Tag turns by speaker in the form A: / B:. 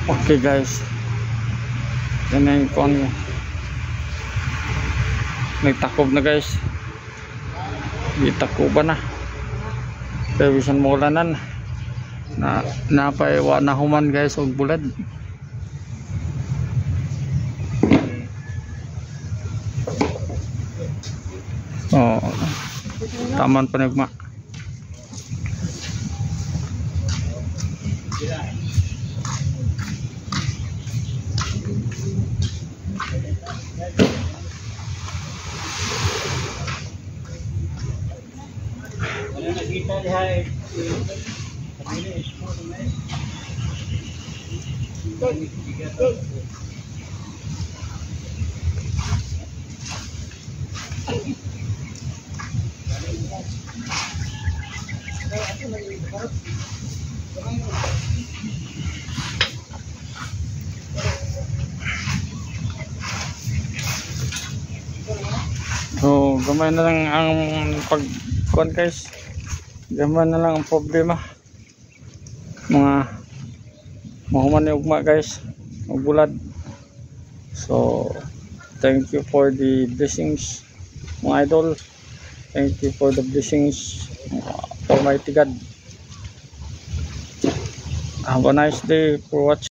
A: Okay guys, yan na yung kung nagtakob na guys, itakoban na kaya bisan mo ulanan na napaiwa na human guys og bulad. Oh, taman panagma. So, gamay na lang ang pagkuhan guys. Gamay na lang ang problema. Mga mahuman ni ugma guys. Magbulad. So, thank you for the blessings mga idol. Thank you for the blessings Almighty God. Have a nice day for watching.